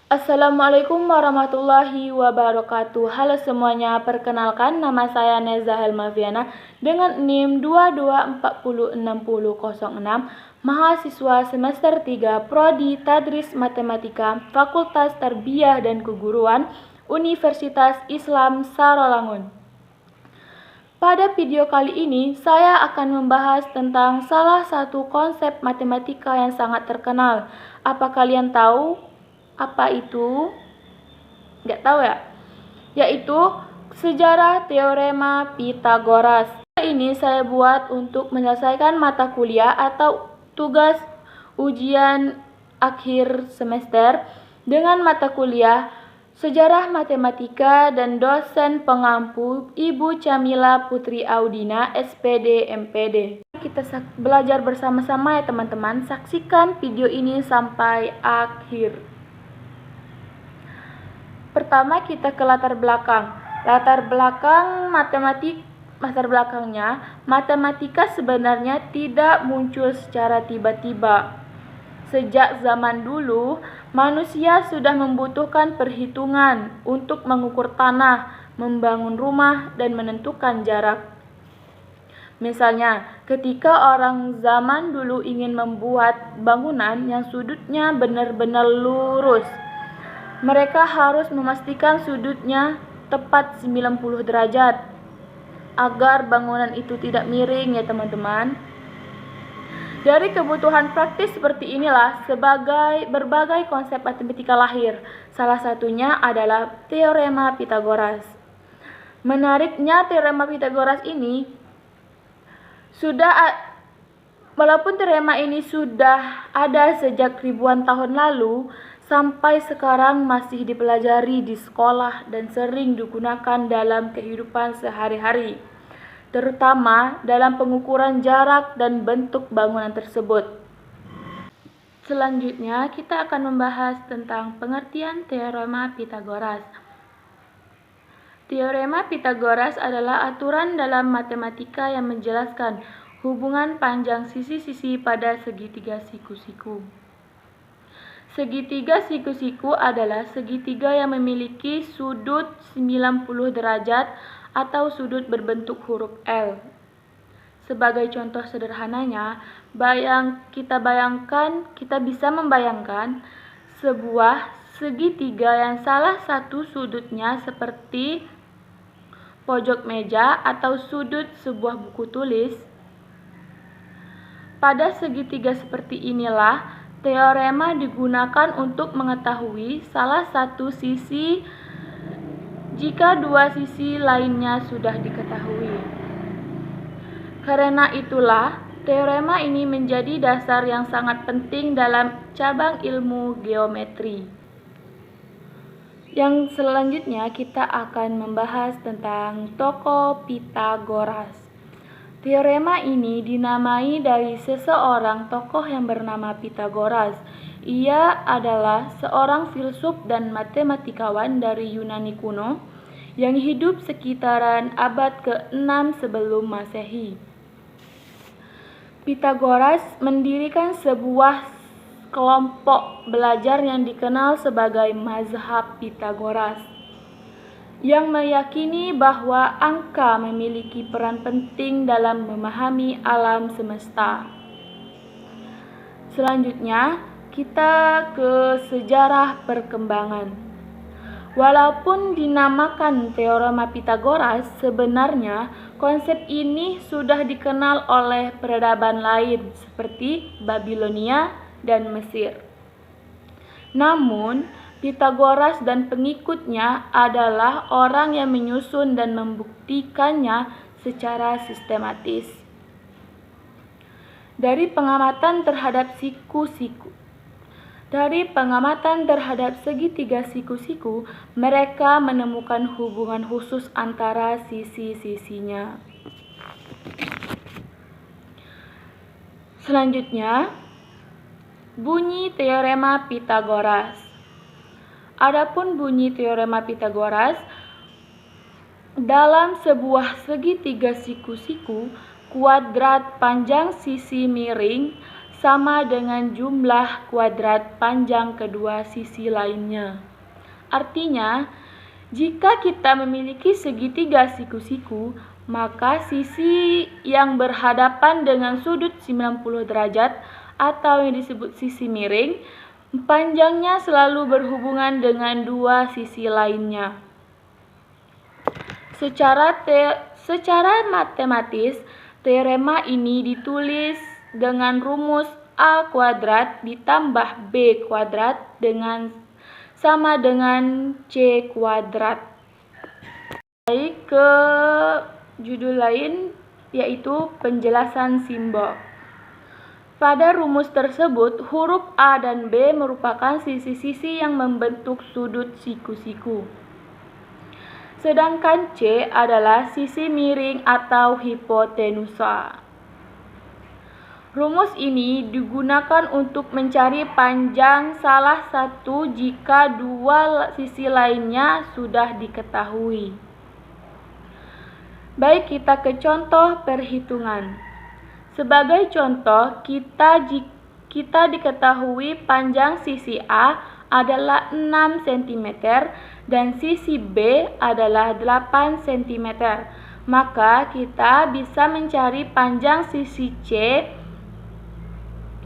Assalamualaikum warahmatullahi wabarakatuh. Halo semuanya, perkenalkan nama saya Neza Helmaviana dengan NIM 22406006, mahasiswa semester 3 Prodi Tadris Matematika, Fakultas Tarbiyah dan Keguruan, Universitas Islam Sarolangun. Pada video kali ini, saya akan membahas tentang salah satu konsep matematika yang sangat terkenal. Apa kalian tahu apa itu? Nggak tahu ya? Yaitu sejarah teorema Pythagoras. Ini saya buat untuk menyelesaikan mata kuliah atau tugas ujian akhir semester dengan mata kuliah Sejarah Matematika dan dosen pengampu Ibu Camilla Putri Audina, SPD MPD. Kita belajar bersama-sama ya teman-teman. Saksikan video ini sampai akhir. Pertama kita ke latar belakang. Latar belakangnya, matematika sebenarnya tidak muncul secara tiba-tiba. Sejak zaman dulu, manusia sudah membutuhkan perhitungan untuk mengukur tanah, membangun rumah, dan menentukan jarak. Misalnya, ketika orang zaman dulu ingin membuat bangunan yang sudutnya benar-benar lurus, mereka harus memastikan sudutnya tepat 90 derajat agar bangunan itu tidak miring ya teman-teman. Dari kebutuhan praktis seperti inilah berbagai konsep matematika lahir. Salah satunya adalah teorema Pythagoras. Menariknya teorema Pythagoras ini walaupun teorema ini sudah ada sejak ribuan tahun lalu, sampai sekarang masih dipelajari di sekolah dan sering digunakan dalam kehidupan sehari-hari, terutama dalam pengukuran jarak dan bentuk bangunan tersebut. Selanjutnya, kita akan membahas tentang pengertian teorema Pythagoras. Teorema Pythagoras adalah aturan dalam matematika yang menjelaskan hubungan panjang sisi-sisi pada segitiga siku-siku. Segitiga siku-siku adalah segitiga yang memiliki sudut 90 derajat atau sudut berbentuk huruf L. Sebagai contoh sederhananya, kita bisa membayangkan sebuah segitiga yang salah satu sudutnya seperti pojok meja atau sudut sebuah buku tulis. Pada segitiga seperti inilah teorema digunakan untuk mengetahui salah satu sisi jika dua sisi lainnya sudah diketahui. Karena itulah, teorema ini menjadi dasar yang sangat penting dalam cabang ilmu geometri. Yang selanjutnya kita akan membahas tentang tokoh Pythagoras. Teorema ini dinamai dari seseorang tokoh yang bernama Pythagoras. Ia adalah seorang filsuf dan matematikawan dari Yunani kuno yang hidup sekitaran abad ke-6 sebelum Masehi. Pythagoras mendirikan sebuah kelompok belajar yang dikenal sebagai mazhab Pythagoras, yang meyakini bahwa angka memiliki peran penting dalam memahami alam semesta. Selanjutnya, kita ke sejarah perkembangan. Walaupun dinamakan teorema Pythagoras, sebenarnya konsep ini sudah dikenal oleh peradaban lain seperti Babilonia dan Mesir. Namun, Pythagoras dan pengikutnya adalah orang yang menyusun dan membuktikannya secara sistematis. Dari pengamatan terhadap segitiga siku-siku, mereka menemukan hubungan khusus antara sisi-sisinya. Selanjutnya, bunyi teorema Pythagoras. Adapun bunyi teorema Pythagoras, dalam sebuah segitiga siku-siku, kuadrat panjang sisi miring sama dengan jumlah kuadrat panjang kedua sisi lainnya. Artinya, jika kita memiliki segitiga siku-siku, maka sisi yang berhadapan dengan sudut 90 derajat atau yang disebut sisi miring, panjangnya selalu berhubungan dengan dua sisi lainnya. Secara matematis, teorema ini ditulis dengan rumus A kuadrat ditambah B kuadrat sama dengan C kuadrat. Baik, ke judul lain yaitu penjelasan simbol. Pada rumus tersebut, huruf A dan B merupakan sisi-sisi yang membentuk sudut siku-siku. Sedangkan C adalah sisi miring atau hipotenusa. Rumus ini digunakan untuk mencari panjang salah satu jika dua sisi lainnya sudah diketahui. Baik, kita ke contoh perhitungan. Sebagai contoh, kita diketahui panjang sisi A adalah 6 cm dan sisi B adalah 8 cm. Maka kita bisa mencari panjang sisi C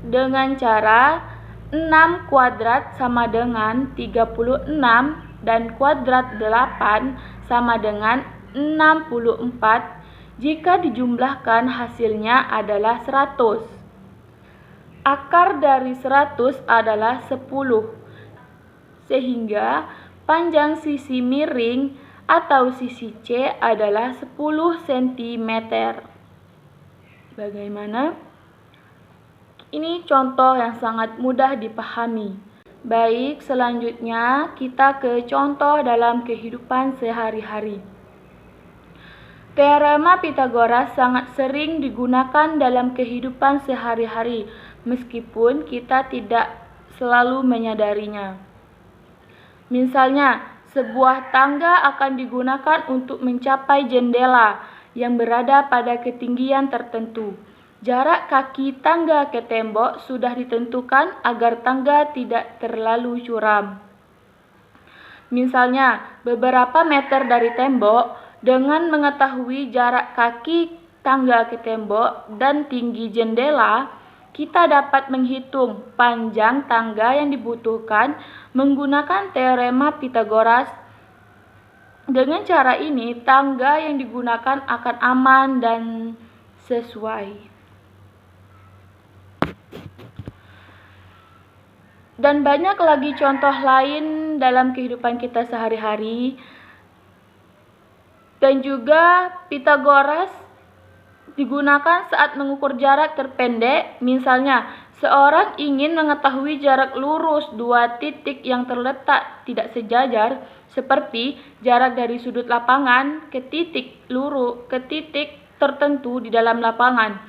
dengan cara 6 kuadrat sama dengan 36 dan kuadrat 8 sama dengan 64. Jika dijumlahkan hasilnya adalah 100. Akar dari 100 adalah 10. Sehingga panjang sisi miring atau sisi C adalah 10 cm. Bagaimana? Ini contoh yang sangat mudah dipahami. Baik, selanjutnya kita ke contoh dalam kehidupan sehari-hari. Teorema Pythagoras sangat sering digunakan dalam kehidupan sehari-hari, meskipun kita tidak selalu menyadarinya. Misalnya, sebuah tangga akan digunakan untuk mencapai jendela yang berada pada ketinggian tertentu. Jarak kaki tangga ke tembok sudah ditentukan agar tangga tidak terlalu curam. Misalnya, beberapa meter dari tembok, dengan mengetahui jarak kaki tangga ke tembok dan tinggi jendela, kita dapat menghitung panjang tangga yang dibutuhkan menggunakan teorema Pythagoras. Dengan cara ini, tangga yang digunakan akan aman dan sesuai. Dan banyak lagi contoh lain dalam kehidupan kita sehari-hari. Dan juga Pythagoras digunakan saat mengukur jarak terpendek. Misalnya, seorang ingin mengetahui jarak lurus dua titik yang terletak tidak sejajar, seperti jarak dari sudut lapangan ke titik tertentu di dalam lapangan.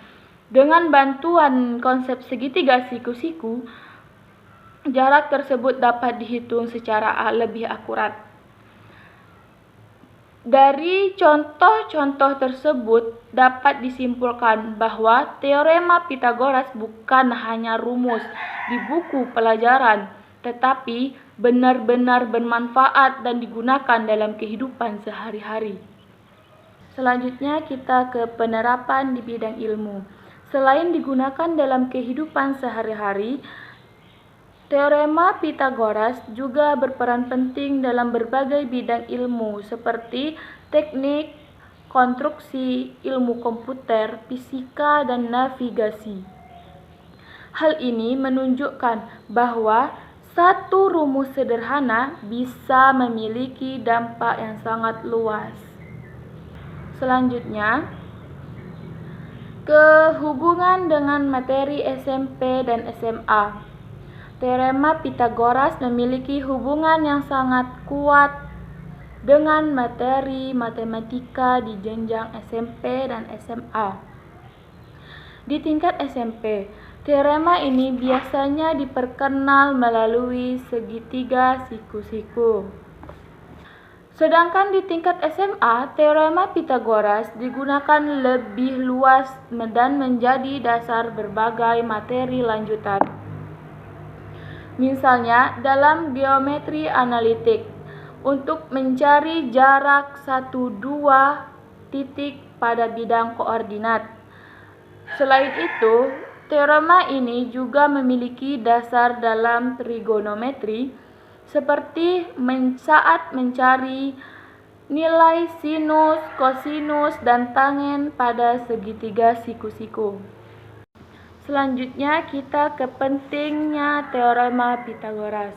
Dengan bantuan konsep segitiga siku-siku, jarak tersebut dapat dihitung secara lebih akurat. Dari contoh-contoh tersebut dapat disimpulkan bahwa teorema Pythagoras bukan hanya rumus di buku pelajaran, tetapi benar-benar bermanfaat dan digunakan dalam kehidupan sehari-hari. Selanjutnya kita ke penerapan di bidang ilmu. Selain digunakan dalam kehidupan sehari-hari, teorema Pythagoras juga berperan penting dalam berbagai bidang ilmu seperti teknik, konstruksi, ilmu komputer, fisika, dan navigasi. Hal ini menunjukkan bahwa satu rumus sederhana bisa memiliki dampak yang sangat luas. Selanjutnya, kehubungan dengan materi SMP dan SMA. Teorema Pythagoras memiliki hubungan yang sangat kuat dengan materi matematika di jenjang SMP dan SMA. Di tingkat SMP, teorema ini biasanya diperkenal melalui segitiga siku-siku. Sedangkan di tingkat SMA, teorema Pitagoras digunakan lebih luas dan menjadi dasar berbagai materi lanjutan. Misalnya, dalam geometri analitik, untuk mencari jarak 1-2 titik pada bidang koordinat. Selain itu, teorema ini juga memiliki dasar dalam trigonometri, seperti saat mencari nilai sinus, kosinus, dan tangen pada segitiga siku-siku. Selanjutnya kita ke pentingnya teorema Pitagoras.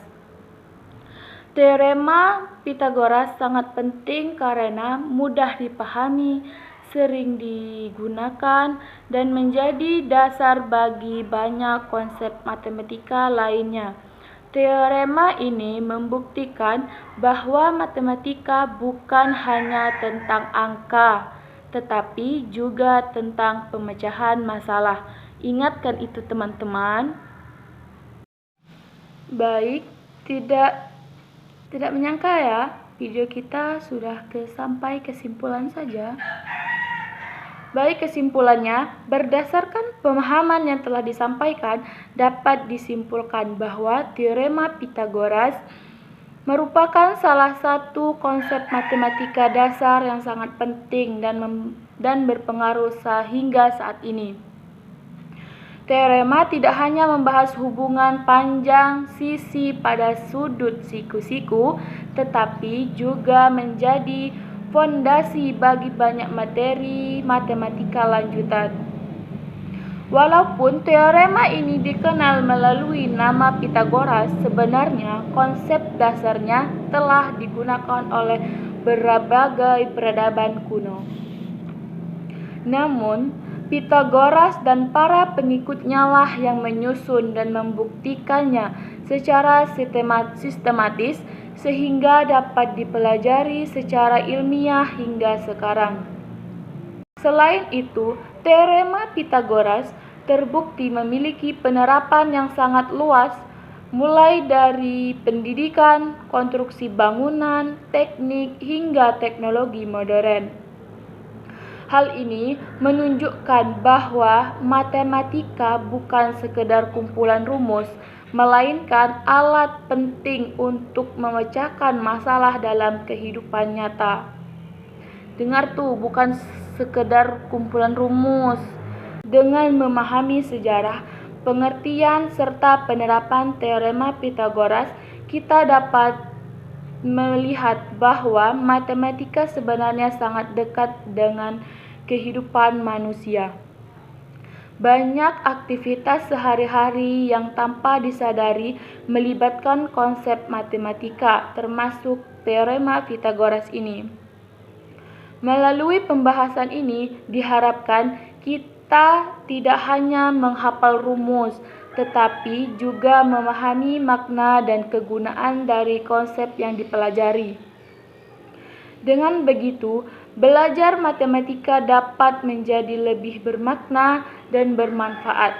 Teorema Pitagoras sangat penting karena mudah dipahami, sering digunakan, dan menjadi dasar bagi banyak konsep matematika lainnya. Teorema ini membuktikan bahwa matematika bukan hanya tentang angka, tetapi juga tentang pemecahan masalah. Ingatkan itu, teman-teman. Baik, tidak menyangka ya, video kita sudah sampai kesimpulan saja. Baik, kesimpulannya, berdasarkan pemahaman yang telah disampaikan, dapat disimpulkan bahwa teorema Pitagoras merupakan salah satu konsep matematika dasar yang sangat penting dan berpengaruh sehingga saat ini. Teorema tidak hanya membahas hubungan panjang sisi pada sudut siku-siku, tetapi juga menjadi fondasi bagi banyak materi matematika lanjutan. Walaupun teorema ini dikenal melalui nama Pitagoras, sebenarnya konsep dasarnya telah digunakan oleh berbagai peradaban kuno. Namun, Pitagoras dan para pengikutnya lah yang menyusun dan membuktikannya secara sistematis sehingga dapat dipelajari secara ilmiah hingga sekarang. Selain itu, teorema Pitagoras terbukti memiliki penerapan yang sangat luas, mulai dari pendidikan, konstruksi bangunan, teknik, hingga teknologi modern. Hal ini menunjukkan bahwa matematika bukan sekedar kumpulan rumus, melainkan alat penting untuk memecahkan masalah dalam kehidupan nyata. Dengar tuh, bukan sekedar kumpulan rumus. Dengan memahami sejarah, pengertian, serta penerapan teorema Pitagoras, kita dapat melihat bahwa matematika sebenarnya sangat dekat dengan kehidupan manusia. Banyak aktivitas sehari-hari yang tanpa disadari melibatkan konsep matematika, termasuk teorema Pitagoras ini. Melalui pembahasan ini, diharapkan kita tidak hanya menghafal rumus, tetapi juga memahami makna dan kegunaan dari konsep yang dipelajari. Dengan begitu, belajar matematika dapat menjadi lebih bermakna dan bermanfaat.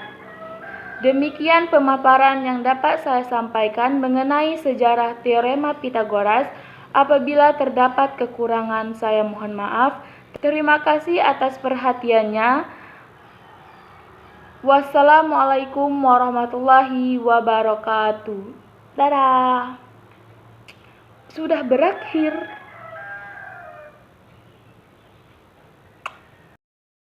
Demikian pemaparan yang dapat saya sampaikan mengenai sejarah teorema Pitagoras. Apabila terdapat kekurangan, saya mohon maaf. Terima kasih atas perhatiannya. Wassalamualaikum warahmatullahi wabarakatuh. Dadah. Sudah berakhir.